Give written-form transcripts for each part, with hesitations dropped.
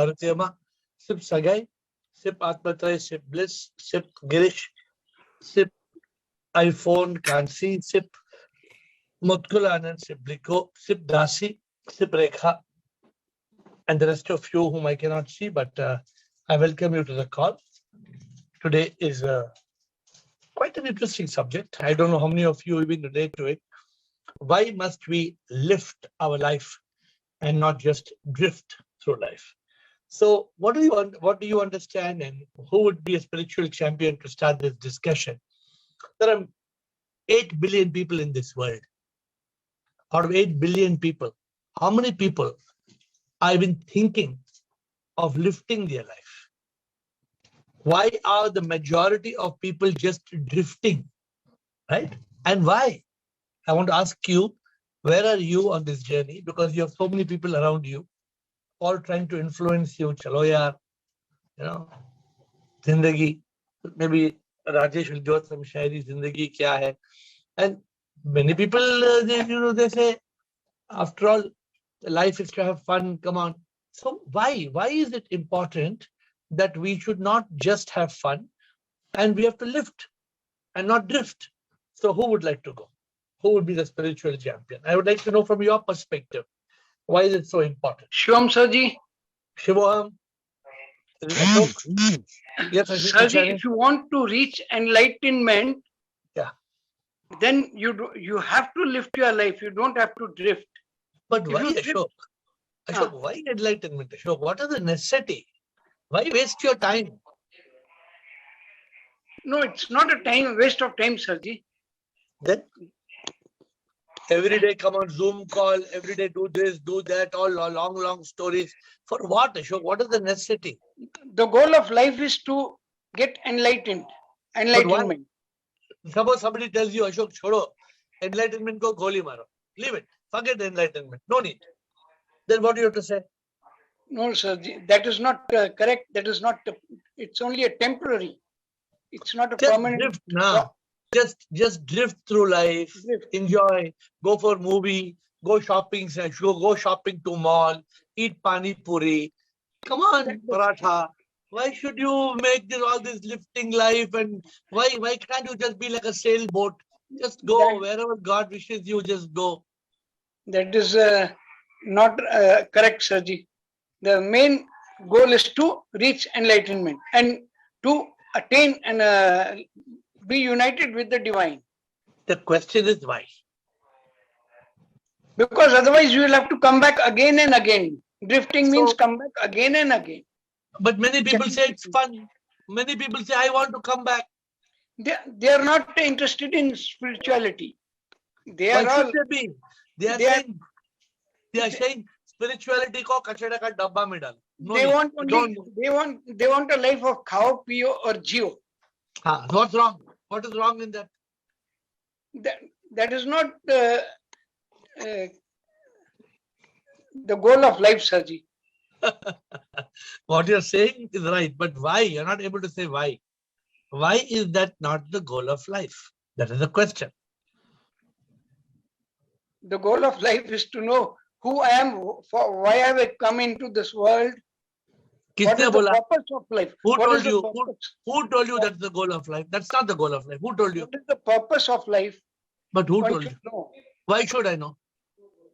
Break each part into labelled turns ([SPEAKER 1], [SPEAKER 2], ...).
[SPEAKER 1] Parutiyama, Sip Sagai, Sip Atmatray, Sip Bliss, Sip Girish, Sip iPhone, can't see, Sip Mutkul Anand, Sip Bliko, Sip Dasi, Sip Rekha, and the rest of you whom I cannot see, but I welcome you to the call. Today is quite an interesting subject. I don't know how many of you even relate to it. Why must we lift our life and not just drift through life? So what do you understand, and who would be a spiritual champion to start this discussion? There are 8 billion people in this world. Out of 8 billion people, how many people are even thinking of lifting their life? Why are the majority of people just drifting, right? And why? I want to ask you, where are you on this journey? Because you have so many people around you, all trying to influence you. Chalo yaar, zindagi. Maybe Rajesh will do some shairi, zindagi kya hai? And many people, they say, after all, life is to have fun. Come on. So why? Why is it important that we should not just have fun, and we have to lift and not drift? So who would like to go? Who would be the spiritual champion? I would like to know from your perspective, why is it so important?
[SPEAKER 2] Shivam Sarji.
[SPEAKER 1] Shivam.
[SPEAKER 2] Yes, Sarji, if you want to reach enlightenment, then you have to lift your life. You don't have to drift.
[SPEAKER 1] But why, Ashok? Ashok, why enlightenment? Ashok, what is the necessity? Why waste your time?
[SPEAKER 2] No, it's not a waste of time, Sarji.
[SPEAKER 1] Then every day come on Zoom call, every day do this, do that, all long stories. For what, Ashok? What is the necessity?
[SPEAKER 2] The goal of life is to get enlightenment.
[SPEAKER 1] Suppose somebody tells you, Ashok, chodo, enlightenment ko goli maro. Leave it. Forget the enlightenment. No need. Then what do you have to say?
[SPEAKER 2] No, sir. That is not correct. That is not. It's only a temporary. It's not a permanent.
[SPEAKER 1] Drift, just drift through life. Enjoy. Go for movie. Go shopping. Go shopping to mall. Eat pani puri. Come on, paratha. Why should you make all this lifting life? And why can't you just be like a sailboat? Just go wherever God wishes you. Just go.
[SPEAKER 2] That is not correct, Sarji. The main goal is to reach enlightenment and to attain and be united with the divine.
[SPEAKER 1] The question is why?
[SPEAKER 2] Because otherwise you will have to come back again and again. Drifting means come back again and again.
[SPEAKER 1] But many people say it's fun. Many people say, I want to come back.
[SPEAKER 2] They are not interested in spirituality. They are all.
[SPEAKER 1] They are saying spirituality ko kachada ka dabba mein dal.
[SPEAKER 2] They want a life of khao, piyo or jio.
[SPEAKER 1] What's wrong? What is wrong in that?
[SPEAKER 2] That is not the goal of life, Sarji.
[SPEAKER 1] What you're saying is right, but why? You're not able to say why. Why is that not the goal of life? That is the question.
[SPEAKER 2] The goal of life is to know who I am, why have I come into this world. What is the purpose of life?
[SPEAKER 1] Who told you? Who told you that's the goal of life? That's not the goal of life. Who told you?
[SPEAKER 2] What is the purpose of life?
[SPEAKER 1] But who told you? Why should I know?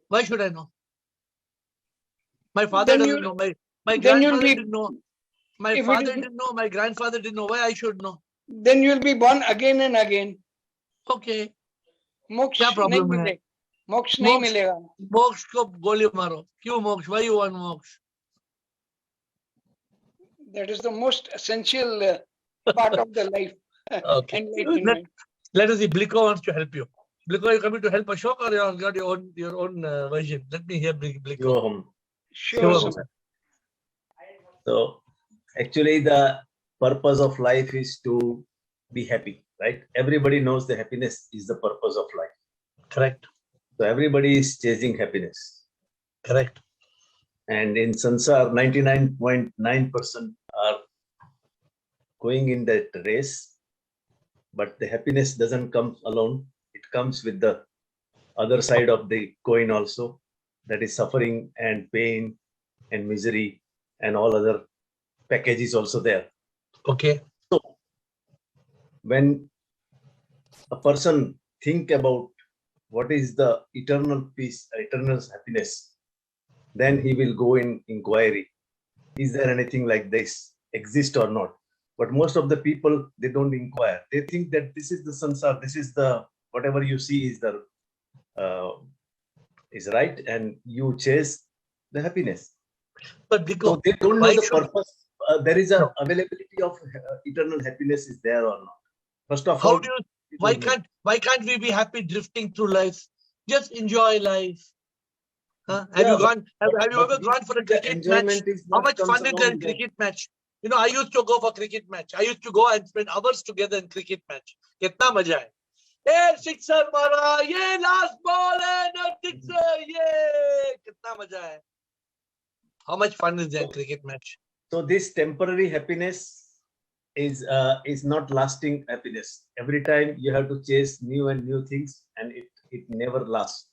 [SPEAKER 1] Why should I know? My father doesn't know. My grandfather didn't know. My father didn't know. My grandfather didn't know. Why I should know?
[SPEAKER 2] Then you will be born again and again.
[SPEAKER 1] Okay.
[SPEAKER 2] Moksha nahi milega. Moksha nahi milega.
[SPEAKER 1] Moksha ko goli maro. Kyun moksha? Why you want moksha?
[SPEAKER 2] That is the most essential part of the life.
[SPEAKER 1] Okay. Let us see. Bliko wants to help you. Bliko, are you coming to help Ashok, or you have got your own version? Let me hear Bliko.
[SPEAKER 2] Sure.
[SPEAKER 3] So actually the purpose of life is to be happy, right? Everybody knows the happiness is the purpose of life.
[SPEAKER 1] Correct.
[SPEAKER 3] So everybody is chasing happiness.
[SPEAKER 1] Correct.
[SPEAKER 3] And in Sansar, 99.9% are going in that race, but the happiness doesn't come alone. It comes with the other side of the coin also, that is suffering and pain and misery and all other packages also there.
[SPEAKER 1] Okay.
[SPEAKER 3] So when a person think about what is the eternal peace, eternal happiness, then he will go in inquiry. Is there anything like this exist or not? But most of the people, they don't inquire. They think that this is the sansar, this is the whatever you see is the is right, and you chase the happiness.
[SPEAKER 1] But because
[SPEAKER 3] So they don't know
[SPEAKER 1] why
[SPEAKER 3] the
[SPEAKER 1] should
[SPEAKER 3] purpose. There is a
[SPEAKER 1] No.
[SPEAKER 3] availability of eternal happiness is there or not. First of
[SPEAKER 1] how
[SPEAKER 3] all,
[SPEAKER 1] do you
[SPEAKER 3] we
[SPEAKER 1] why
[SPEAKER 3] don't know.
[SPEAKER 1] can't we be happy drifting through life? Just enjoy life. Huh? Have
[SPEAKER 3] Yeah,
[SPEAKER 1] you gone? Have you
[SPEAKER 3] but
[SPEAKER 1] ever gone for a
[SPEAKER 3] the
[SPEAKER 1] cricket match?
[SPEAKER 3] enjoyment is
[SPEAKER 1] How
[SPEAKER 3] not
[SPEAKER 1] much
[SPEAKER 3] comes
[SPEAKER 1] fun is there in
[SPEAKER 3] along there.
[SPEAKER 1] cricket match? You know, I used to go for cricket match. I used to go and spend hours together in cricket match. कितना मजा है? Hey, sixer मारा, ये last ball है, no sixer, ये कितना मजा है? How much fun is there in cricket match?
[SPEAKER 3] So this temporary happiness is not lasting happiness. Every time you have to chase new and new things, and it never lasts.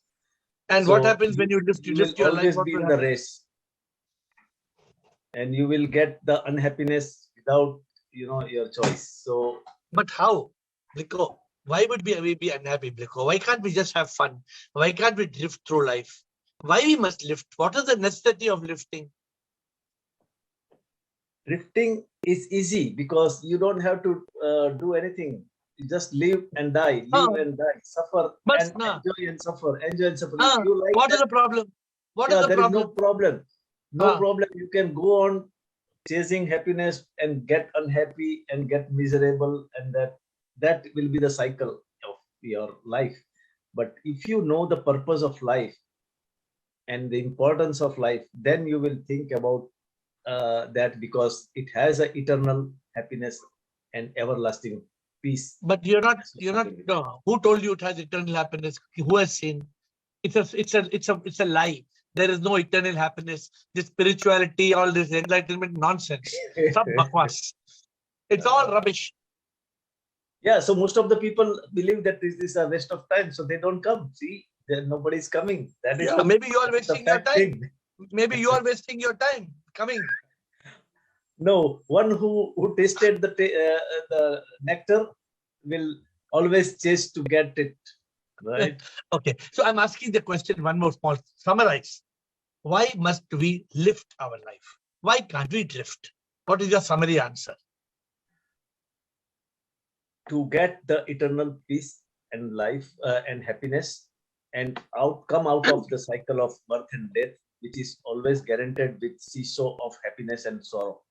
[SPEAKER 1] And
[SPEAKER 3] So
[SPEAKER 1] what happens when you
[SPEAKER 3] will
[SPEAKER 1] lift your life?
[SPEAKER 3] always
[SPEAKER 1] What
[SPEAKER 3] be
[SPEAKER 1] will
[SPEAKER 3] in the
[SPEAKER 1] happen?
[SPEAKER 3] race, and you will get the unhappiness without your choice. So
[SPEAKER 1] But how? Bliko, why would we be unhappy, Bliko? Why can't we just have fun? Why can't we drift through life? Why we must lift? What is the necessity of lifting?
[SPEAKER 3] drifting is easy because you don't have to do anything. You just live and die, suffer
[SPEAKER 1] But
[SPEAKER 3] and
[SPEAKER 1] na,
[SPEAKER 3] enjoy and suffer, enjoy and suffer. If you like
[SPEAKER 1] what is
[SPEAKER 3] that,
[SPEAKER 1] the problem? What is the
[SPEAKER 3] there is no
[SPEAKER 1] problem?
[SPEAKER 3] problem. No
[SPEAKER 1] Ah.
[SPEAKER 3] problem. You can go on chasing happiness and get unhappy and get miserable, and that will be the cycle of your life. But if you know the purpose of life and the importance of life, then you will think about that, because it has an eternal happiness and everlasting peace.
[SPEAKER 1] But you're not. No. Who told you it has eternal happiness? Who has seen? It's a lie. There is no eternal happiness. This spirituality, all this enlightenment nonsense. Sab bakwas. It's all rubbish.
[SPEAKER 3] Yeah, so most of the people believe that this is a waste of time, so they don't come. See, nobody is coming. That is
[SPEAKER 1] Maybe you are wasting your
[SPEAKER 3] fact
[SPEAKER 1] time.
[SPEAKER 3] thing.
[SPEAKER 1] Maybe you are wasting your time coming.
[SPEAKER 3] No, one who tasted the nectar will always chase to get it, right?
[SPEAKER 1] Okay, so I'm asking the question one more small. Summarize. Why must we lift our life? Why can't we drift? What is your summary answer?
[SPEAKER 3] To get the eternal peace and life and happiness, and come out of the cycle of birth and death, which is always guaranteed with seesaw of happiness and sorrow.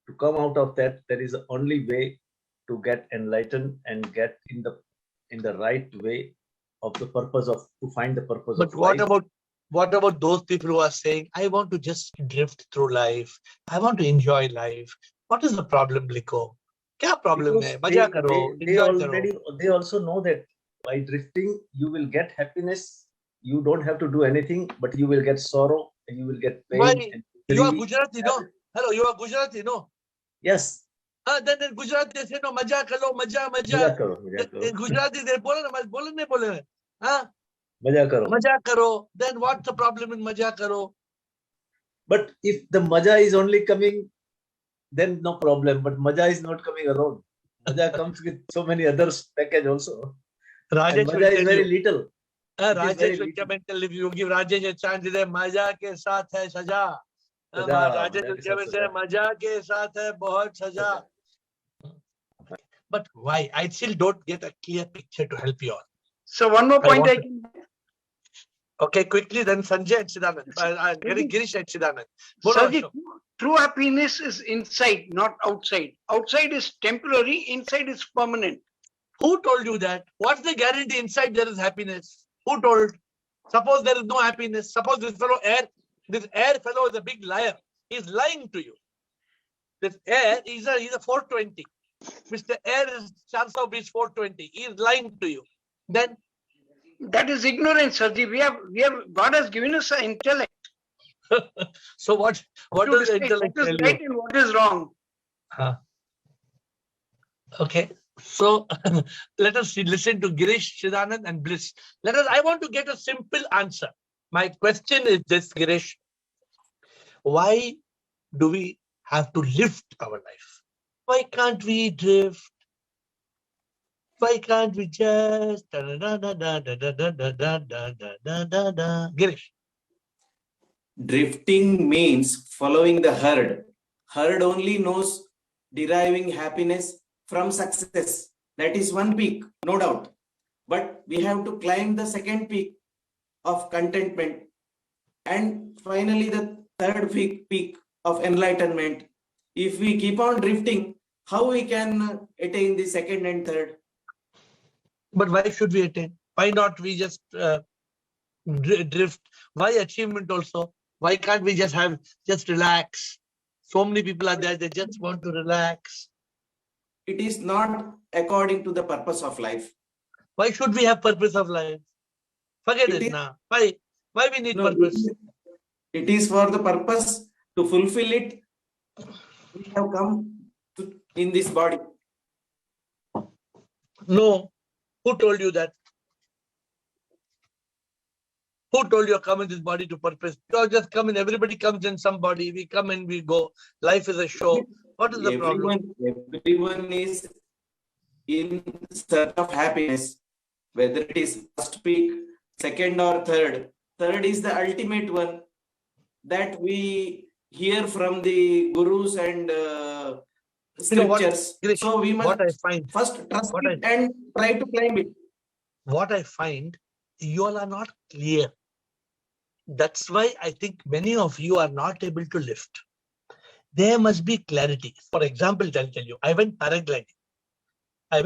[SPEAKER 3] To come out of that, there is the only way to get enlightened and get in the right way of the purpose of to find the purpose
[SPEAKER 1] But
[SPEAKER 3] of life.
[SPEAKER 1] what about those people who are saying, I want to just drift through life. I want to enjoy life. What is the problem, Bliko? क्या problem है? मजा करो, enjoy करो.
[SPEAKER 3] They also know that by drifting you will get happiness. You don't have to do anything, but you will get sorrow and you will get pain.
[SPEAKER 1] Why?
[SPEAKER 3] And
[SPEAKER 1] You are Gujarati, no? Hello, you are Gujarati, no?
[SPEAKER 3] Yes.
[SPEAKER 1] Then in Gujarati they say no, मजा करो, मजा.
[SPEAKER 3] मजा करो.
[SPEAKER 1] In Gujarati they बोले नहीं बोले.
[SPEAKER 3] मजा करो.
[SPEAKER 1] मजा करो. Then what's the problem in मजा करो?
[SPEAKER 3] But if the maja is only coming, then no problem. But maja is not coming alone. Maja comes with so many others package also. And maja is very little.
[SPEAKER 1] Rajesh will come and tell you give Rajesh a chance. मजा के साथ है सजा. Rajesh will come and say मजा के साथ है बहुत सजा. But why? I still don't get a clear picture to help you all.
[SPEAKER 2] So one more point I can.
[SPEAKER 1] Okay, quickly then Sanjay and Siddhanand. Girish and Siddhanand.
[SPEAKER 2] Sarji, true happiness is inside, not outside. Outside is temporary, inside is permanent.
[SPEAKER 1] Who told you that? What's the guarantee inside there is happiness? Who told? Suppose there is no happiness. Suppose this AiR fellow is a big liar. He's lying to you. This AiR is a 420. Mr. AiR is 420 is 420. He is lying to you. Then
[SPEAKER 2] that is ignorance, Sarji. We have God has given us an intellect.
[SPEAKER 1] So what does the intellect
[SPEAKER 2] tell you? What is right and what is wrong?
[SPEAKER 1] Okay. So let us listen to Girish, Siddhanand and Bliss. I want to get a simple answer. My question is this, Girish. Why do we have to lift our life? Why can't we drift? Why can't we just Girish?
[SPEAKER 4] Drifting means following the herd. Herd only knows deriving happiness from success. That is one peak, no doubt. But we have to climb the second peak of contentment, and finally the third peak of enlightenment. If we keep on drifting, how we can attain the second and third?
[SPEAKER 1] But why should we attain? Why not we just drift? Why achievement also? Why can't we just relax? So many people are there, they just want to relax.
[SPEAKER 4] It is not according to the purpose of life.
[SPEAKER 1] Why should we have purpose of life? Forget it now. Why we need purpose?
[SPEAKER 4] It is for the purpose to fulfill it. We have come in this body.
[SPEAKER 1] No. Who told you that? Who told you to come in this body to purpose? You just come in, everybody comes in some body, we come and we go. Life is a show. What is the problem?
[SPEAKER 4] Everyone is in search of happiness, whether it is first peak, second or third. Third is the ultimate one that we hear from the gurus and scriptures. So we must first trust it and try to climb it.
[SPEAKER 1] What I find, you all are not clear. That's why I think many of you are not able to lift. There must be clarity. For example, I'll tell you, I went paragliding. You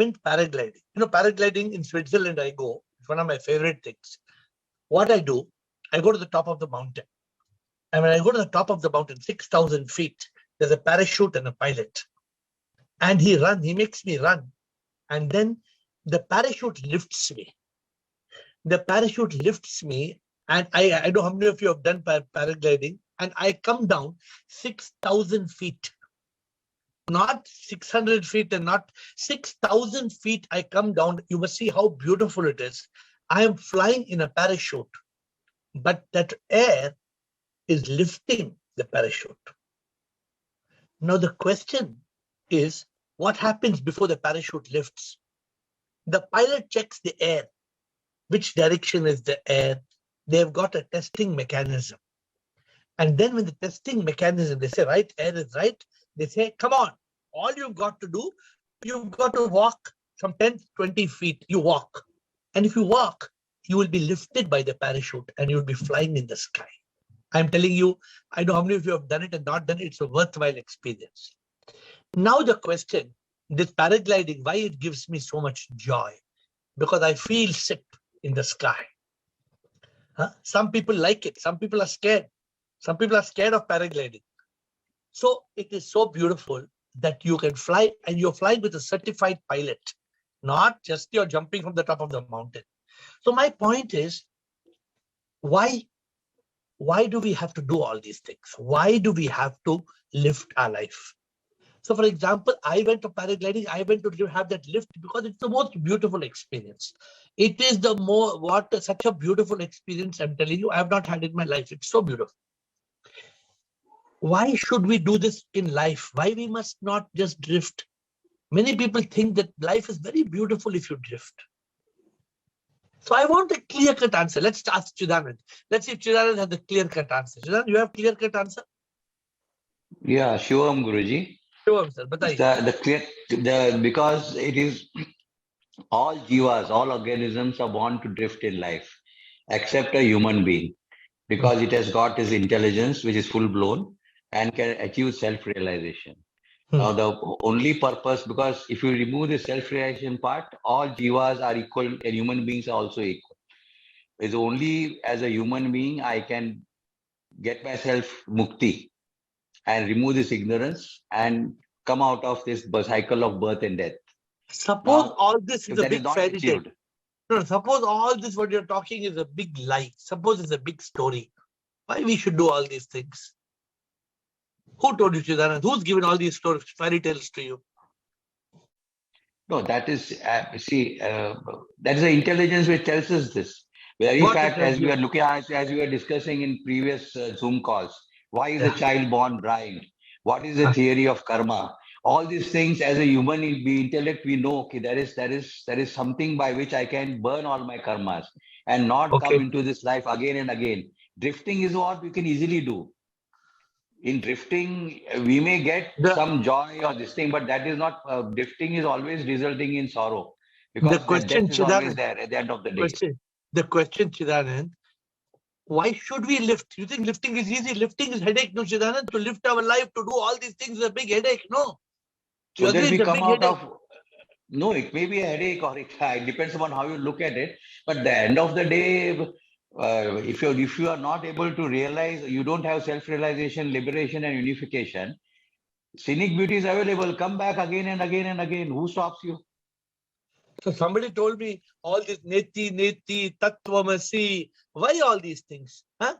[SPEAKER 1] know, paragliding in Switzerland, I go. It's one of my favorite things. What I do, I go to the top of the mountain. And when I go to the top of the mountain, 6,000 feet, there's a parachute and a pilot. And he makes me run. And then the parachute lifts me. The parachute lifts me. And I know how many of you have done paragliding. And I come down 6,000 feet. Not 600 feet and not 6,000 feet. I come down. You must see how beautiful it is. I am flying in a parachute. But that air is lifting the parachute. Now the question is, what happens before the parachute lifts? The pilot checks the air. Which direction is the air? They've got a testing mechanism. And then when the testing mechanism, they say, right, air is right. They say, come on, all you've got to do, you've got to walk some 10, 20 feet. You walk. And if you walk, you will be lifted by the parachute and you'll be flying in the sky. I'm telling you, I know how many of you have done it and not done it. It's a worthwhile experience. Now the question, this paragliding, why it gives me so much joy? Because I feel ship in the sky. Some people like it. Some people are scared. Some people are scared of paragliding. So it is so beautiful that you can fly, and you're flying with a certified pilot, not just you're jumping from the top of the mountain. So my point is, why do we have to do all these things? Why do we have to lift our life? So for example, I went to paragliding, I went to have that lift because it's the most beautiful experience. It is such a beautiful experience, I'm telling you, I have not had in my life. It's so beautiful. Why should we do this in life? Why we must not just drift? Many people think that life is very beautiful if you drift. So I want a clear-cut answer. Let's ask Chidanand. Let's see if Chidanand has a clear-cut answer. Chidanand, you have clear-cut answer?
[SPEAKER 5] Yeah, Shivam Guruji.
[SPEAKER 1] Shivam, sir.
[SPEAKER 5] Because it is all jivas, all organisms are born to drift in life, except a human being, because it has got his intelligence, which is full-blown, and can achieve self-realization. Now, the only purpose, because if you remove the self-realization part, all jivas are equal and human beings are also equal. It's only as a human being I can get myself mukti and remove this ignorance and come out of this cycle of birth and death.
[SPEAKER 1] Suppose all this is a big fairy tale. No, suppose all this what you're talking is a big lie. Suppose it's a big story. Why we should do all these things? Who told you, Chidanand? Who's given all these stories, fairy tales to you?
[SPEAKER 5] No, that is, that is the intelligence which tells us this. Very fact, as we are looking at, as we were discussing in previous Zoom calls, Why is a child born blind? What is the theory of karma? All these things, as a human intellect, we know, okay, there is something by which I can burn all my karmas and not come
[SPEAKER 1] Okay.
[SPEAKER 5] into this life again and again. Drifting is what we can easily do. In drifting, we may get some joy or this thing, but that is not, drifting is always resulting in sorrow, because
[SPEAKER 1] The question,
[SPEAKER 5] death is always
[SPEAKER 1] Chidanand,
[SPEAKER 5] there at the end of the day.
[SPEAKER 1] the question, Chidanand, why should we lift? You think lifting is easy? Lifting is headache, no, Chidanand? To lift our life, to do all these things is a big headache, no? You
[SPEAKER 5] So then
[SPEAKER 1] agree
[SPEAKER 5] we
[SPEAKER 1] it's a
[SPEAKER 5] come
[SPEAKER 1] big
[SPEAKER 5] out
[SPEAKER 1] headache?
[SPEAKER 5] of, no, it may be a headache, or it depends upon how you look at it. But at the end of the day, if you are not able to realize, you don't have self-realization, liberation, and unification, scenic beauty is available. Come back again and again and again. Who stops you?
[SPEAKER 1] So somebody told me all this neti, tattvamasi. Why all these things? Huh?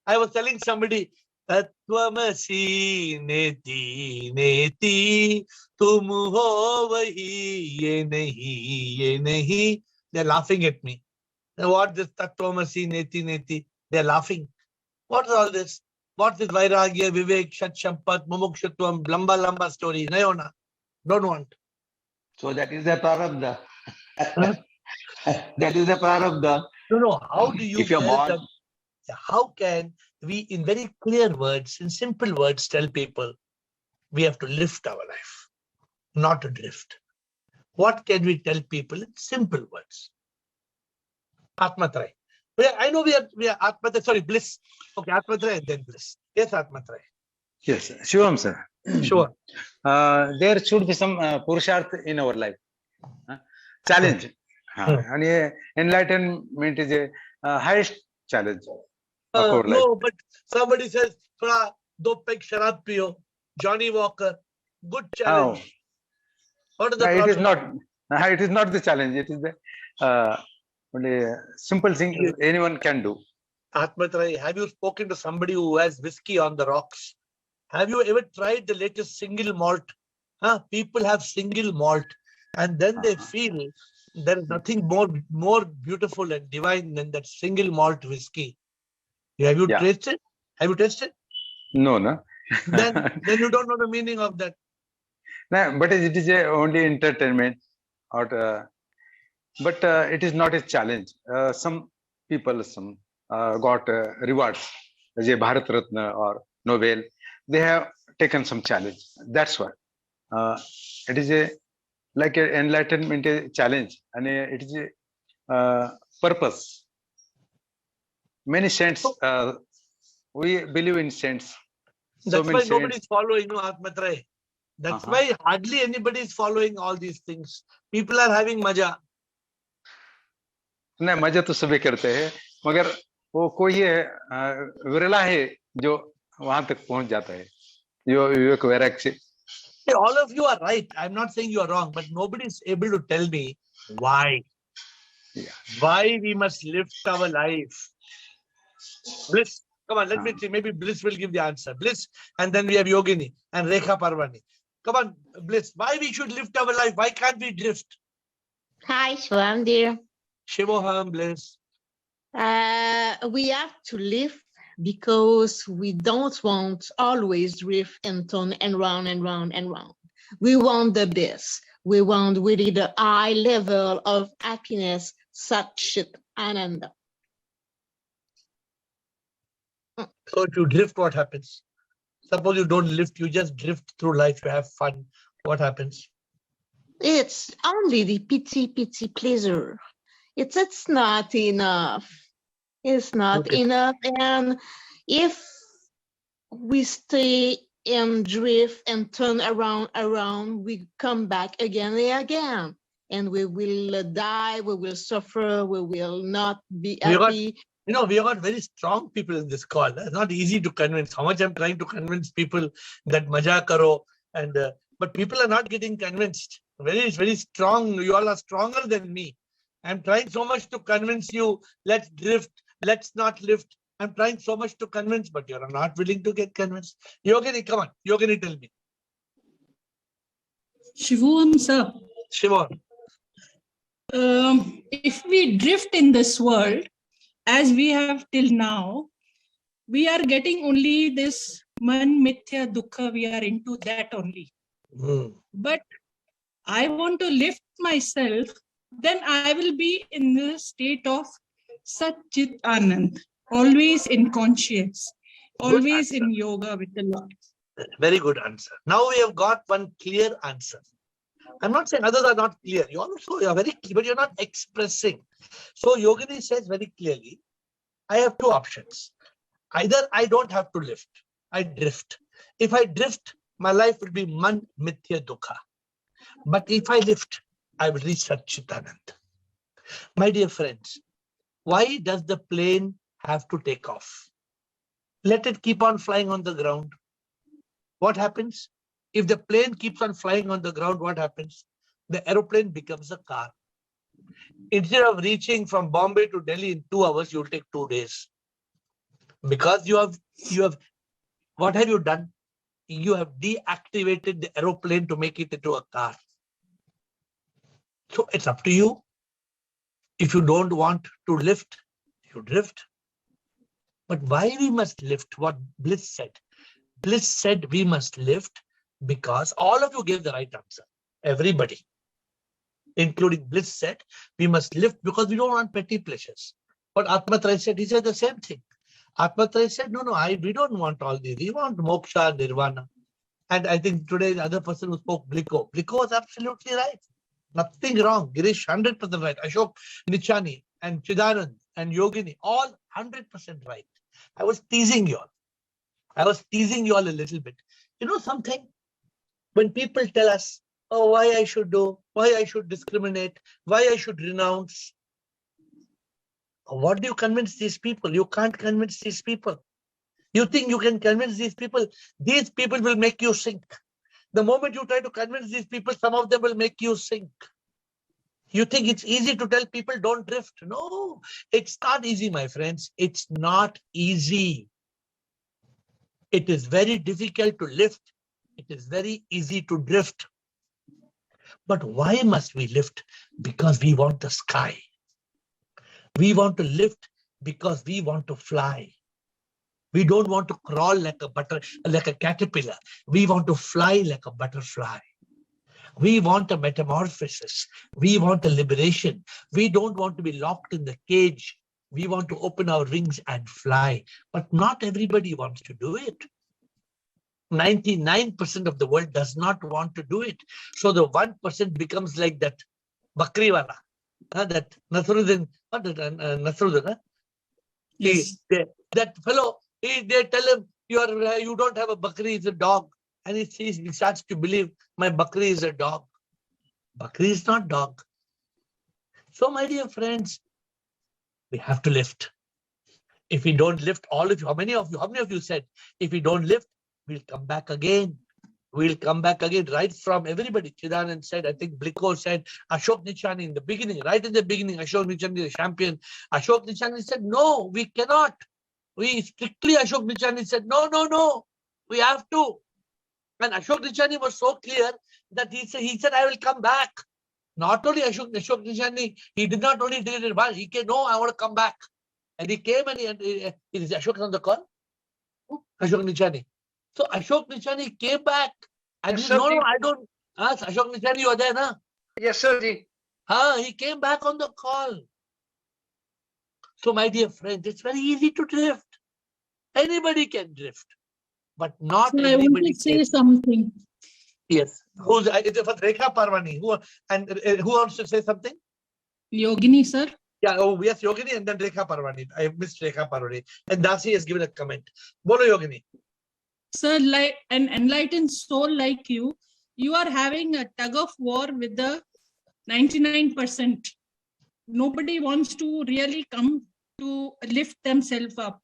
[SPEAKER 1] I was telling somebody, tattvamasi, neti, tum ho vahi, ye nahi. They're laughing at me. Now, what this tattvamasi, neti? They're laughing. What is all this? What is vairagya, vivek, shat shampat, mumukshutvam, lamba story? Nayona. Don't want.
[SPEAKER 5] So that is the prarabdha.
[SPEAKER 1] Huh?
[SPEAKER 5] That is the prarabdha.
[SPEAKER 1] No. How do you
[SPEAKER 5] If you're
[SPEAKER 1] tell
[SPEAKER 5] born,
[SPEAKER 1] them? How can we, in very clear words, in simple words, tell people we have to lift our life, not to drift? What can we tell people in simple words? Atmatrai. I know we are Atmatrai, sorry, bliss. Okay, Atmatrai and then bliss. Yes, Atmatrai.
[SPEAKER 6] Yes, Shivam sir.
[SPEAKER 1] Sure.
[SPEAKER 6] There should be some purusharth in our life. Challenge. And enlightenment is a highest challenge of our life.
[SPEAKER 1] No, but somebody says, "Thoda do peg sharab piyo." Johnny Walker, good challenge. What is the problem?
[SPEAKER 6] It is not the challenge. It is the only simple thing anyone can do.
[SPEAKER 1] Atmatrai, have you spoken to somebody who has whiskey on the rocks? Have you ever tried the latest single malt? People have single malt, and then they feel there is nothing more beautiful and divine than that single malt whiskey. Have you tasted? Have you tasted?
[SPEAKER 6] No.
[SPEAKER 1] Then you don't know the meaning of that.
[SPEAKER 6] No, but it is only entertainment, but it is not a challenge. Some people got rewards, as a Bharat Ratna or Nobel. They have taken some challenge. That's why it is like an enlightenment challenge, and it is a purpose. Many saints, we believe in saints.
[SPEAKER 1] That's why nobody is following Atmatrai. That's why hardly anybody is following all these things. People are having maja.
[SPEAKER 6] नहीं, मजा तो सभी करते हैं, मगर वो कोई विरला है जो वहां तक पहुंच जाता है, जो विवेक वैराग्य से.
[SPEAKER 1] All of you are right. I'm not saying you are wrong, but nobody is able to tell me why. Why we must lift our life. Bliss, come on, let me see. Maybe Bliss will give the answer. Bliss, and then we have Yogini and Rekha Parvani. Come on, Bliss. Why we should lift our life? Why can't we drift?
[SPEAKER 7] Hi, Shivam dear.
[SPEAKER 1] Shivoham, Bliss.
[SPEAKER 7] We have to lift because we don't want always drift and turn and round and round and round. We want the best. We want really the high level of happiness, Satchit Ananda.
[SPEAKER 1] So if you drift, what happens? Suppose you don't lift, you just drift through life, you have fun. What happens?
[SPEAKER 7] It's only the pity pleasure. It's not enough. It's not enough. And if we stay and drift and turn around, we come back again and again. And we will die, we will suffer, we will not be happy.
[SPEAKER 1] We have got very strong people in this call. It's not easy to convince. How much I'm trying to convince people that maja karo, and but people are not getting convinced. Very, very strong. You all are stronger than me. I'm trying so much to convince you. Let's drift. Let's not lift. I'm trying so much to convince, but you're not willing to get convinced. Yogini, come on. Yogini, tell me.
[SPEAKER 8] Shivam, sir.
[SPEAKER 1] Shivam.
[SPEAKER 8] If we drift in this world, as we have till now, we are getting only this man mithya dukkha, we are into that only. But I want to lift myself, then I will be in the state of Satchit Anand, always in conscience, always in yoga with the Lord.
[SPEAKER 1] Very good answer. Now we have got one clear answer. I'm not saying others are not clear. You also are very clear, but you're not expressing. So Yogini says very clearly, I have two options. Either I don't have to lift, I drift. If I drift, my life will be man mithya dukkha. But if I lift, I will reach Satchitanand. My dear friends, why does the plane have to take off? Let it keep on flying on the ground. What happens? If the plane keeps on flying on the ground, what happens? The aeroplane becomes a car. Instead of reaching from Bombay to Delhi in 2 hours, you'll take 2 days. Because you have, what have you done? You have deactivated the aeroplane to make it into a car. So it's up to you. If you don't want to lift, you drift. But why we must lift? What Bliss said. Bliss said we must lift because all of you gave the right answer. Everybody, including Bliss, said we must lift because we don't want petty pleasures. But Atmatraya said, he said the same thing. Atmatraya said, no, we don't want all these. We want moksha, nirvana. And I think today the other person who spoke, Bliko was absolutely right. Nothing wrong. Girish, 100% right. Ashok Nichani and Chidanand and Yogini, all 100% right. I was teasing you all. I was teasing you all a little bit. You know something? When people tell us, oh, why I should do, why I should discriminate, why I should renounce. What do you convince these people? You can't convince these people. You think you can convince these people? These people will make you sink. The moment you try to convince these people, some of them will make you sink. You think it's easy to tell people don't drift? No, it's not easy, my friends. It's not easy. It is very difficult to lift. It is very easy to drift. But why must we lift? Because we want the sky. We want to lift because we want to fly. We don't want to crawl like a caterpillar. We want to fly like a butterfly. We want a metamorphosis. We want a liberation. We don't want to be locked in the cage. We want to open our wings and fly. But not everybody wants to do it. 99% of the world does not want to do it. So the 1% becomes like that Bakriwala, that Nasruddin, Nasruddin,
[SPEAKER 8] Yes.
[SPEAKER 1] that fellow, they tell him, you don't have a Bakri, it's a dog. And he starts to believe my Bakri is a dog. Bakri is not dog. So my dear friends, we have to lift. If we don't lift, all of you, how many of you said, if we don't lift, we'll come back again. We'll come back again, right from everybody. Chidanand said, I think Bliko said, Ashok Nichani in the beginning, right in the beginning, Ashok Nichani, the champion. Ashok Nichani said, no, we cannot. We strictly, Ashok Nichani said, no, we have to. And Ashok Nichani was so clear that he said, I will come back. Not only Ashok Nichani, he did not only did it once, he said, no, I want to come back. And he came and is Ashok on the call? Ashok Nichani. So Ashok Nichani came back and
[SPEAKER 2] Yes,
[SPEAKER 1] he said,
[SPEAKER 2] sir,
[SPEAKER 1] no, I don't. Ashok Nichani, you are there, na?
[SPEAKER 2] Yes, sir. Ji.
[SPEAKER 1] He came back on the call. So my dear friends, it's very easy to drift. Anybody can drift, but not
[SPEAKER 8] So I want
[SPEAKER 1] everybody
[SPEAKER 8] to say
[SPEAKER 1] can.
[SPEAKER 8] something.
[SPEAKER 1] Yes. Who's it's for Rekha Parvani? Who wants to say something?
[SPEAKER 8] Yogini, sir.
[SPEAKER 1] Yeah, oh yes, Yogini and then Rekha Parvani. I missed Rekha Parvani. And Dasi has given a comment. Bolo Yogini.
[SPEAKER 8] Sir, like an enlightened soul like you are having a tug of war with the 99%. Nobody wants to really come to lift themselves up.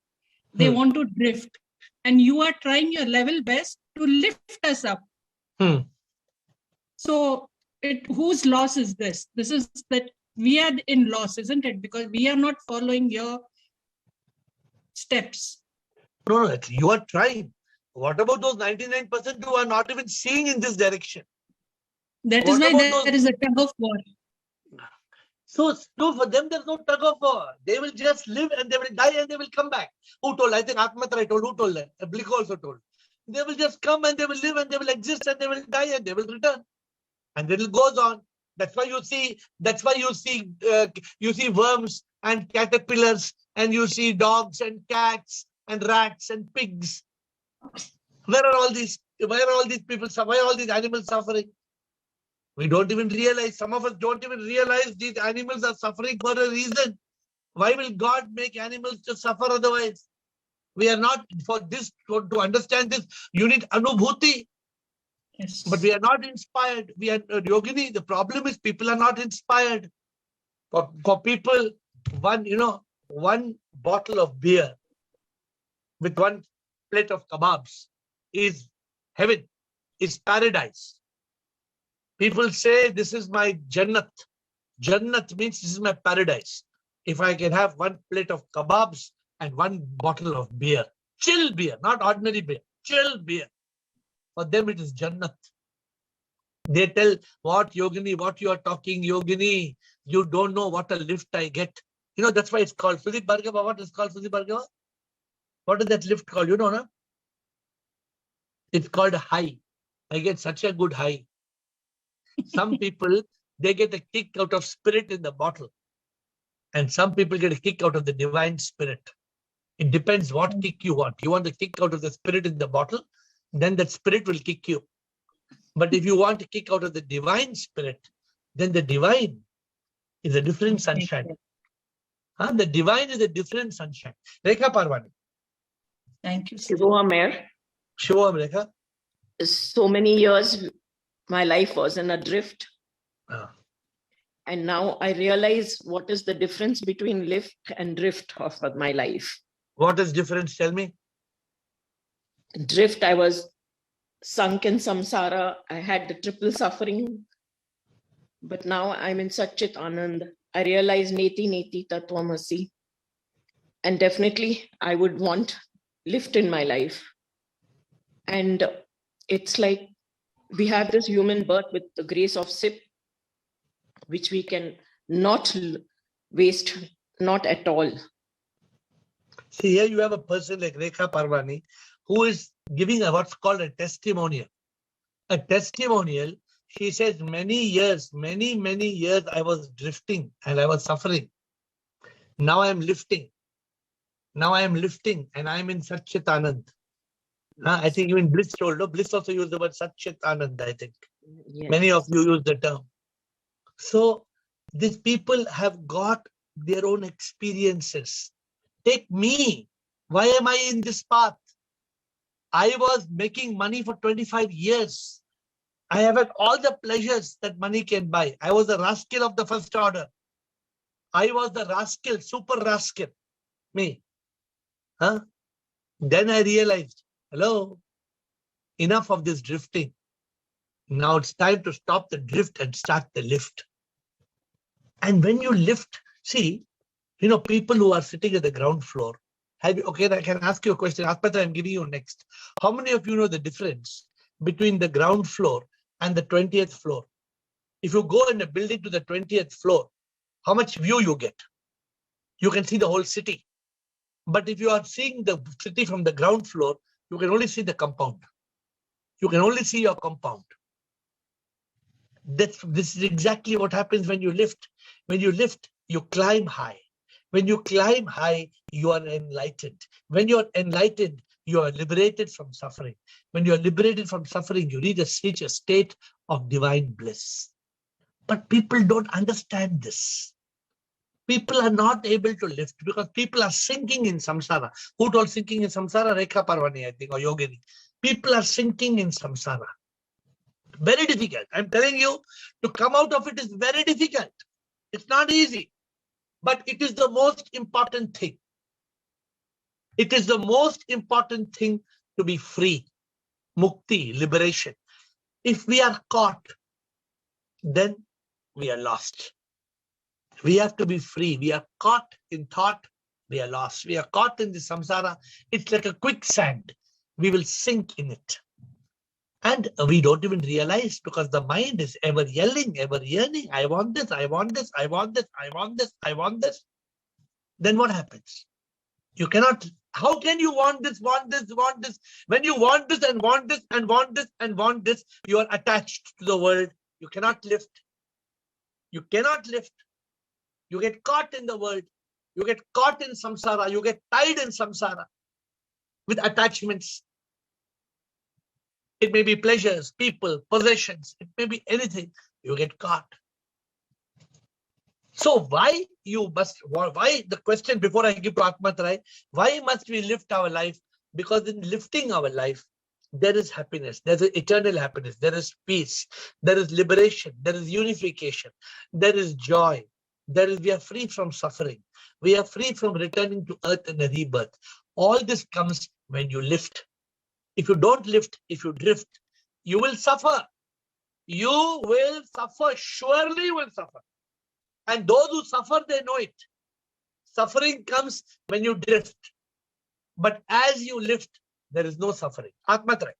[SPEAKER 8] They want to drift. And you are trying your level best to lift us up. So whose loss is this? This is that we are in loss, isn't it? Because we are not following your steps.
[SPEAKER 1] No, you are trying. What about those 99% who are not even seeing in this direction?
[SPEAKER 8] That is why there is a tug of war.
[SPEAKER 1] So for them, there's no tug of war. They will just live and they will die and they will come back. Who told? I think Atmatra told. Who told that? Blik also told. They will just come and they will live and they will exist and they will die and they will return. And then it goes on. That's why you see. That's why you see worms and caterpillars and you see dogs and cats and rats and pigs. Where are all these? Why are all these people? Why are all these animals suffering? We don't even realize. Some of us don't even realize these animals are suffering for a reason. Why will God make animals to suffer otherwise? We are not for this to understand this. You need anubhuti.
[SPEAKER 8] Yes.
[SPEAKER 1] But we are not inspired. We are Yogini. The problem is people are not inspired. For people, one bottle of beer with one plate of kebabs is heaven, is paradise. People say this is my Jannat. Jannat means this is my paradise. If I can have one plate of kebabs and one bottle of beer, chill beer, not ordinary beer, chill beer. For them it is Jannat. They tell, what Yogini, what you are talking, Yogini, you don't know what a lift I get. That's why it's called Sudip Bhargava. What is called Sudip Bhargava? What is that lift called? You know, no? It's called a high. I get such a good high. Some people, they get a kick out of spirit in the bottle. And some people get a kick out of the divine spirit. It depends what kick you want. You want the kick out of the spirit in the bottle, then that spirit will kick you. But if you want to kick out of the divine spirit, then the divine is a different sunshine. The divine is a different sunshine. Rekha Parvani.
[SPEAKER 8] Thank you, sir.
[SPEAKER 9] Shivoham, AiR.
[SPEAKER 1] Shivoham, Rekha.
[SPEAKER 9] So many years, my life was in a drift.
[SPEAKER 1] Ah.
[SPEAKER 9] And now I realize what is the difference between lift and drift of my life.
[SPEAKER 1] What is difference? Tell me.
[SPEAKER 9] Drift, I was sunk in samsara. I had the triple suffering. But now I'm in Satchit Anand. I realize Neti Neti Tattvamasi. And definitely I would want lift in my life. And it's like we have this human birth with the grace of SIP, which we can not waste, not at all.
[SPEAKER 1] See, here you have a person like Rekha Parvani who is giving what's called a testimonial. A testimonial, she says, many years I was drifting and I was suffering. Now I am lifting. Now I am lifting and I am in Satchit Anand. I think even Bliss told, no? Bliss also used the word Satchit Anand, I think.
[SPEAKER 9] Yes.
[SPEAKER 1] Many of you use the term. So these people have got their own experiences. Take me. Why am I in this path? I was making money for 25 years. I have had all the pleasures that money can buy. I was the rascal of the first order. I was the rascal, super rascal. Me. Then I realized, hello, enough of this drifting. Now it's time to stop the drift and start the lift. And when you lift, see, people who are sitting at the ground floor, okay, I can ask you a question. Atmatra, I'm giving you next. How many of you know the difference between the ground floor and the 20th floor? If you go in a building to the 20th floor, how much view you get? You can see the whole city. But if you are seeing the city from the ground floor, you can only see the compound. You can only see your compound. This is exactly what happens when you lift. When you lift, you climb high. When you climb high, you are enlightened. When you are enlightened, you are liberated from suffering. When you are liberated from suffering, you reach a state of divine bliss. But people don't understand this. People are not able to lift because people are sinking in samsara. Who told sinking in samsara? Rekha Parvani, I think, or Yogini. People are sinking in samsara. Very difficult. I'm telling you, to come out of it is very difficult. It's not easy. But it is the most important thing. It is the most important thing to be free. Mukti, liberation. If we are caught, then we are lost. We have to be free. We are caught in thought, we are lost. We are caught in the samsara. It's like a quicksand. We will sink in it. And we don't even realize because the mind is ever yelling, ever yearning. I want this, I want this, I want this, I want this, I want this. Then what happens? You cannot, how can you want this, want this, want this? When you want this and want this and want this and want this, you are attached to the world. You cannot lift. You cannot lift. You get caught in the world. You get caught in samsara. You get tied in samsara with attachments. It may be pleasures, people, possessions. It may be anything. You get caught. So why the question before I give to Atmatrai, why must we lift our life? Because in lifting our life, there is happiness. There is eternal happiness. There is peace. There is liberation. There is unification. There is joy. We are free from suffering. We are free from returning to earth and a rebirth. All this comes when you lift. If you don't lift, if you drift, you will suffer. You will suffer. Surely you will suffer. And those who suffer, they know it. Suffering comes when you drift. But as you lift, there is no suffering. Atmatrai.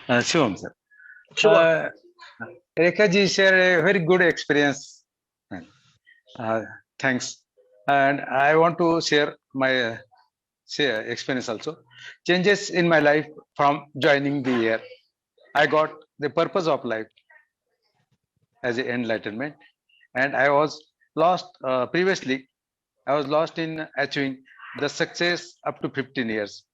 [SPEAKER 6] Shivam, sir.
[SPEAKER 1] Shivam.
[SPEAKER 6] Rekha ji shared a very good experience. Thanks. And I want to share my experience also. Changes in my life from joining the AiR. I got the purpose of life as an enlightenment. And I was lost previously. I was lost in achieving the success up to 15 years.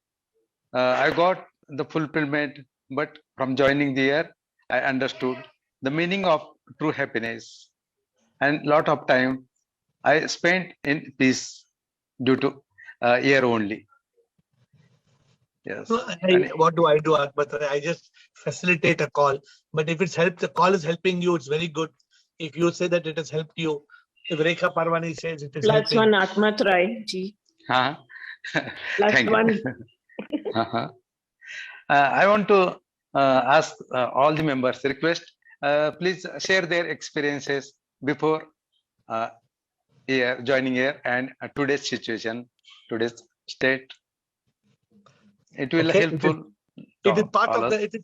[SPEAKER 6] I got the fulfillment, but from joining the AiR, I understood the meaning of true happiness. And lot of time I spent in peace due to AiR only. Yes.
[SPEAKER 1] What do I do, Atmatrai? I just facilitate a call. But if it's helped, the call is helping you, it's very good. If you say that it has helped you, if Rekha Parwani says it is
[SPEAKER 9] Plus
[SPEAKER 1] helping.
[SPEAKER 9] one Atmatrai ji. Plus
[SPEAKER 6] Thank
[SPEAKER 9] one.
[SPEAKER 6] you. I want to ask all the members, request, please share their experiences before joining AiR and today's situation, today's state. It will helpful.
[SPEAKER 1] It is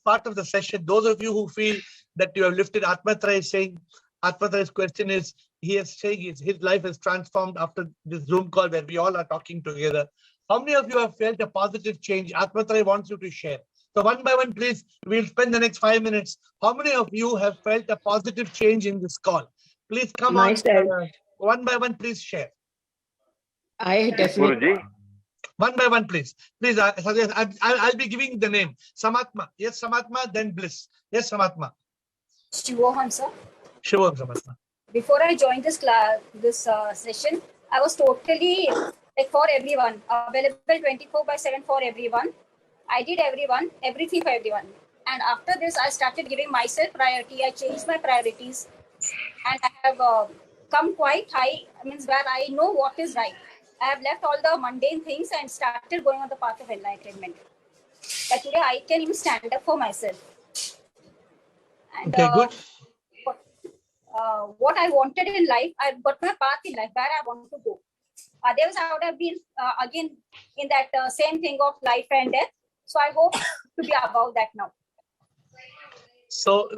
[SPEAKER 1] part of the session. Those of you who feel that you have lifted, Atmatrai is saying, Atmatrai's question is, he is saying his life has transformed after this Zoom call where we all are talking together. How many of you have felt a positive change? Atmatrai wants you to share. So one by one, please, we'll spend the next 5 minutes. How many of you have felt a positive change in this call? Please come on. One by one, please share.
[SPEAKER 9] I definitely.
[SPEAKER 1] One by one, please. Please, I'll be giving the name. Samatma. Yes, Samatma, then Bliss. Yes, Samatma.
[SPEAKER 10] Shivoham, sir.
[SPEAKER 1] Shivoham, Samatma.
[SPEAKER 10] Before I joined this class, session, I was totally like for everyone, available 24/7 for everyone. I did everything for everyone. And after this, I started giving myself priority. I changed my priorities, and I have come quite high. Means where I know what is right. I have left all the mundane things and started going on the path of enlightenment. But today I can even stand up for myself. And
[SPEAKER 1] okay, good.
[SPEAKER 10] What I wanted in life, I've got my path in life where I want to go. Otherwise, I would have been again in that same thing of life and death. So I hope to be above that now.
[SPEAKER 1] So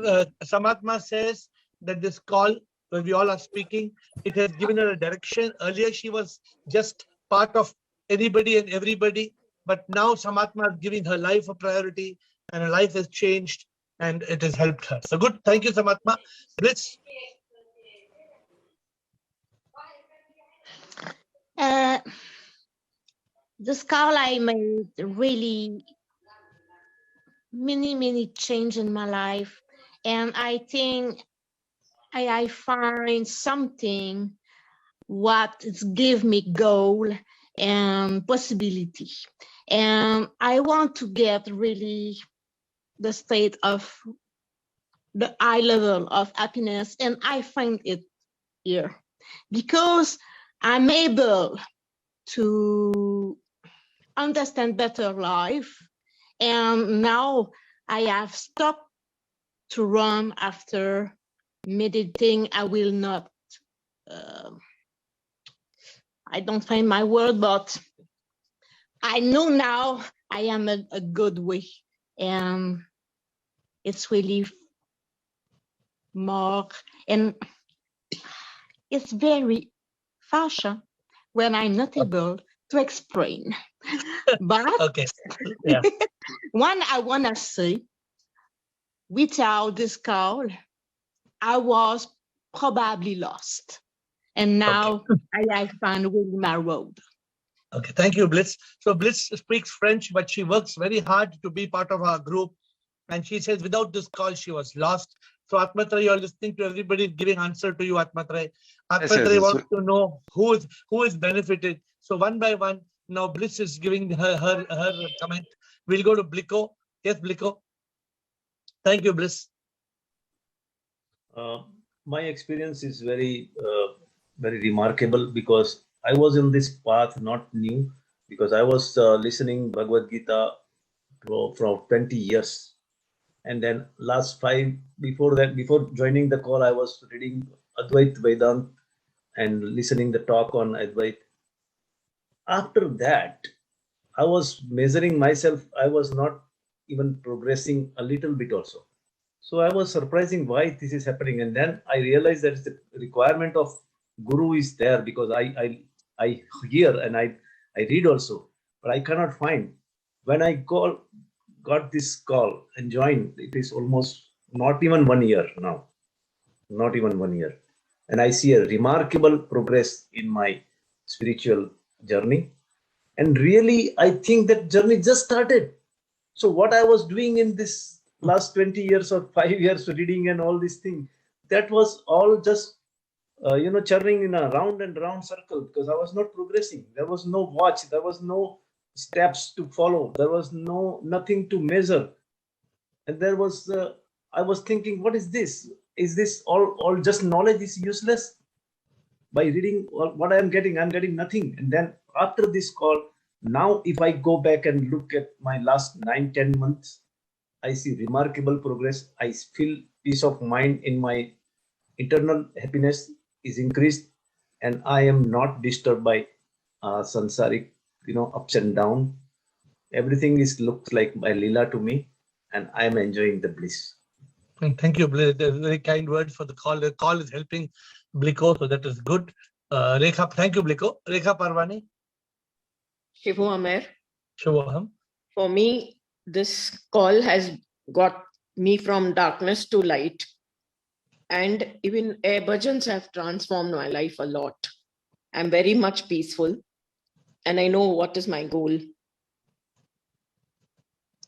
[SPEAKER 1] Samatma says that this call, when we all are speaking, it has given her a direction. Earlier, she was just part of anybody and everybody. But now Samatma is giving her life a priority and her life has changed and it has helped her. So good. Thank you, Samatma. Blitz.
[SPEAKER 7] This call I made really many change in my life. And I think I find something what give me goal and possibility. And I want to get really the state of the high level of happiness, and I find it here because I'm able to understand better life, and now I have stopped to run after meditating. I will not I don't find my word, but I know now I am a good way and it's really more, and it's very fashion when I'm not able to explain. But
[SPEAKER 1] Okay. Yeah.
[SPEAKER 7] one I want to say, without this call, I was probably lost. And now I found really my road.
[SPEAKER 1] Okay. Thank you, Bliss. So Bliss speaks French, but she works very hard to be part of our group. And she says without this call, she was lost. So Atmatra, you're listening to everybody giving answer to you, Atmatra. Atmatra
[SPEAKER 6] yes.
[SPEAKER 1] wants to know who is benefited. So one by one, now Bliss is giving her comment. We'll go to Bliko. Yes, Bliko. Thank you, Bliss.
[SPEAKER 3] My experience is very remarkable because I was in this path not new, because I was listening Bhagavad Gita for 20 years. And then last 5, before joining the call, I was reading Advait Vedant and listening the talk on Advait. After that, I was measuring myself. I was not even progressing a little bit also. So I was surprising why this is happening. And then I realized that the requirement of Guru is there, because I hear and I read also, but I cannot find. When I got this call and joined, it is almost not even 1 year now, not even 1 year. And I see a remarkable progress in my spiritual journey. And really, I think that journey just started. So what I was doing in this last 20 years or 5 years reading and all these things, that was all just, churning in a round and round circle, because I was not progressing. There was no watch. There was no steps to follow. There was nothing to measure. And there was, I was thinking, what is this? Is this all just knowledge is useless? By reading what I'm getting nothing. And then after this call, now if I go back and look at my last 9-10 months, I see remarkable progress. I feel peace of mind in my internal happiness is increased, and I am not disturbed by sansaric, ups and down. Everything looks like by Leela to me, and I am enjoying the bliss.
[SPEAKER 1] Thank you, Bliss. Very kind words for the call. The call is helping Bliko, so that is good. Rekha, thank you, Bliko. Rekha Parvani.
[SPEAKER 9] Shivu Amer.
[SPEAKER 1] Shubham.
[SPEAKER 9] For me, this call has got me from darkness to light. And even AiR bhajans have transformed my life a lot. I'm very much peaceful, and I know what is my goal.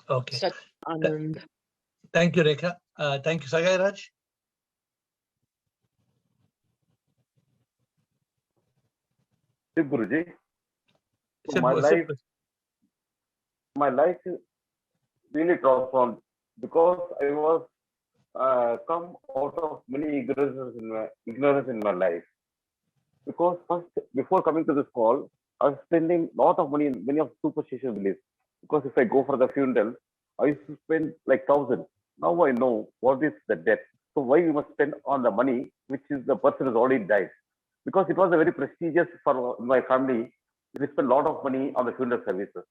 [SPEAKER 1] Okay.
[SPEAKER 9] Such Anand.
[SPEAKER 1] Thank you, Rekha. Thank you, Sagai Raj.
[SPEAKER 11] Guruji. So
[SPEAKER 1] Sip.
[SPEAKER 11] my life is really transformed, because I was come out of many ignorance in my life. Because first, before coming to this call, I was spending a lot of money in many of superstitious beliefs. Because if I go for the funeral, I used to spend like 1,000. Now I know what is the death. So why we must spend on the money which is the person has already died? Because it was a very prestigious for my family. We spent a lot of money on the funeral services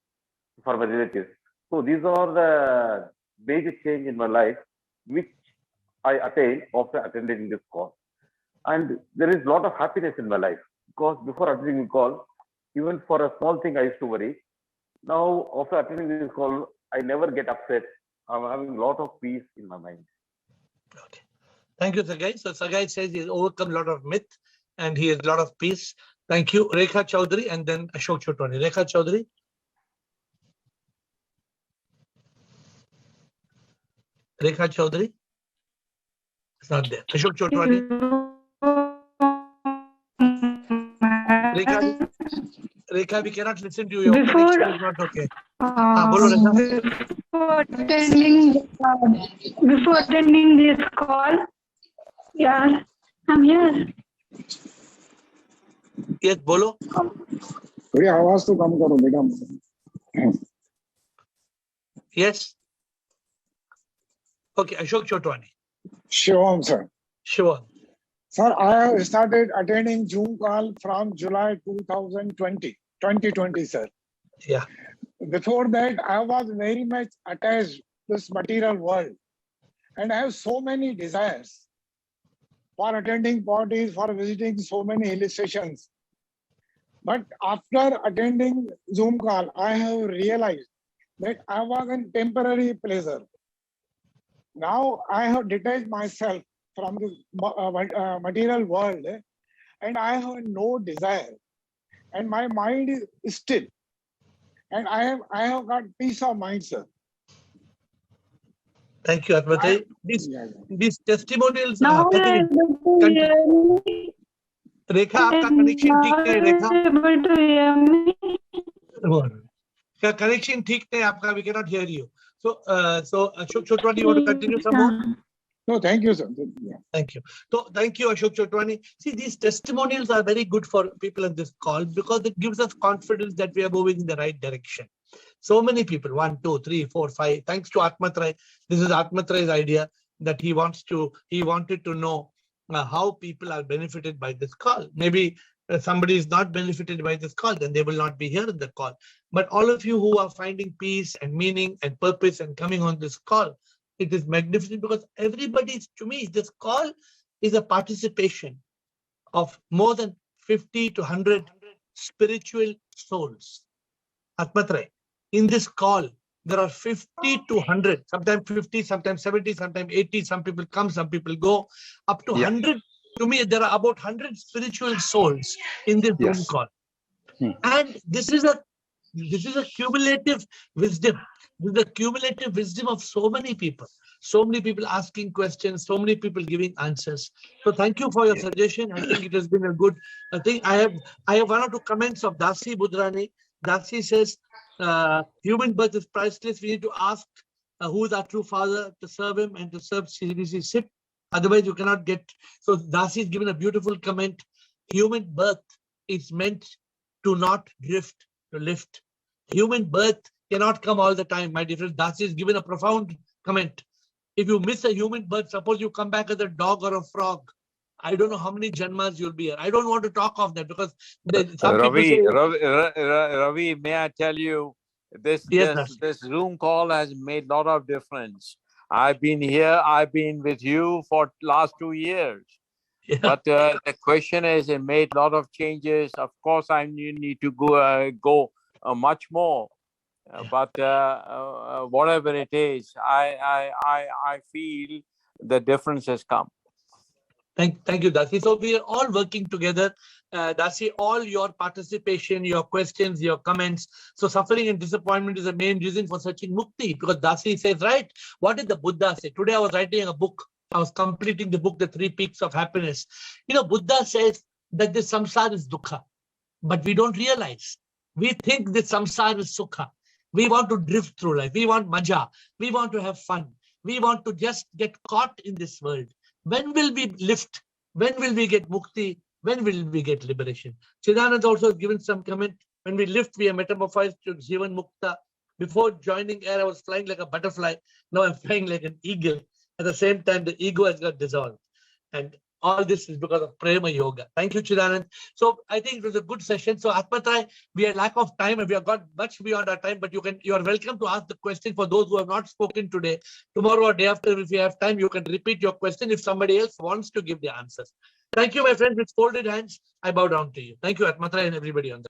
[SPEAKER 11] for my relatives. So these are the major change in my life, which I attained after attending this call. And there is a lot of happiness in my life, because before attending the call, even for a small thing, I used to worry. Now, after attending this call, I never get upset. I'm having a lot of peace in my mind.
[SPEAKER 1] Okay. Thank you, Sagai. So Sagai says he's overcome a lot of myth and he has a lot of peace. Thank you, Rekha Chaudhary, and then Ashok Chotwani. Rekha Chaudhary. Rekha Chaudhary. It's not there. Ashok Chotwani. Rekha, we cannot listen to you. Your connection is not okay.
[SPEAKER 12] Before attending this call, yeah, I'm here.
[SPEAKER 1] Yes, bolo.
[SPEAKER 13] थोड़ी आवाज तो कम करो बेटा.
[SPEAKER 1] Yes. Okay, Ashok Chotwani.
[SPEAKER 13] Shivam, sir.
[SPEAKER 1] Sure.
[SPEAKER 13] Sir, I have started attending Zoom call from July 2020, sir.
[SPEAKER 1] Yeah.
[SPEAKER 13] Before that, I was very much attached this material world. And I have so many desires for attending parties, for visiting so many hill stations. But after attending Zoom call, I have realized that I was in temporary pleasure. Now I have detached myself from the material world, and I have no desire, and my mind is still, and I have got peace of mind, sir.
[SPEAKER 1] Thank you, Atmatrai. These testimonials.
[SPEAKER 12] Now we are able to hear me.
[SPEAKER 1] रेखा आपका connection ठीक नहीं रेखा
[SPEAKER 12] able to hear me.
[SPEAKER 1] connection ठीक नहीं आपका, we cannot hear you. So Ashok Chotwani, you want to continue some more?
[SPEAKER 13] No, thank you, sir. Yeah.
[SPEAKER 1] Thank you. So thank you, Ashok Chotwani. See, these testimonials are very good for people on this call because it gives us confidence that we are moving in the right direction. So many people, 1, 2, 3, 4, 5. Thanks to Atmatrai. This is Atmatrai's idea that he wanted to know how people are benefited by this call. Maybe somebody is not benefited by this call, then they will not be here in the call. But all of you who are finding peace and meaning and purpose and coming on this call, it is magnificent because everybody, to me, this call is a participation of more than 50 to 100 spiritual souls. Atmatrai, in this call, there are 50 to 100, sometimes 50, sometimes 70, sometimes 80. Some people come, some people go, up to 100. To me, there are about 100 spiritual souls in this Zoom call. And this is a cumulative wisdom. This is the cumulative wisdom of so many people. So many people asking questions, so many people giving answers. So thank you for your suggestion. I think it has been a good thing. I have 1 or 2 comments of Dasi Budrani. Dasi says, human birth is priceless. We need to ask who is our true father to serve him and to serve CBC SIP. Otherwise, you cannot get. So Dasi has given a beautiful comment. Human birth is meant to not drift, to lift. Human birth cannot come all the time. My dear friend, Dasi has given a profound comment. If you miss a human birth, suppose you come back as a dog or a frog, I don't know how many janmas you'll be here. I don't want to talk of that because some people say,
[SPEAKER 14] Ravi, may I tell you, this Zoom call has made a lot of difference. I've been here, I've been with you for last 2 years. Yeah. But the question is, it made a lot of changes. Of course, I need to go much more. But whatever it is, I feel the difference has come.
[SPEAKER 1] Thank you, Dasi. So we are all working together. Dasi, all your participation, your questions, your comments. So suffering and disappointment is the main reason for searching mukti. Because Dasi says, right, what did the Buddha say? Today I was writing a book. I was completing the book, The 3 Peaks of Happiness. You know, Buddha says that this samsara is dukkha. But we don't realize. We think this samsara is sukha. We want to drift through life. We want maja. We want to have fun. We want to just get caught in this world. When will we lift? When will we get mukti? When will we get liberation? Chidanand also has given some comment. When we lift, we are metamorphosed to Jivan Mukta. Before joining AiR, I was flying like a butterfly. Now I'm flying like an eagle. At the same time, the ego has got dissolved. And all this is because of Prema Yoga. Thank you, Chidanand. So I think it was a good session. So Atmatrai, we are lack of time and we have got much beyond our time, but you are welcome to ask the question for those who have not spoken today. Tomorrow or day after, if you have time, you can repeat your question if somebody else wants to give the answers. Thank you, my friends. With folded hands, I bow down to you. Thank you, Atmatrai, and everybody on the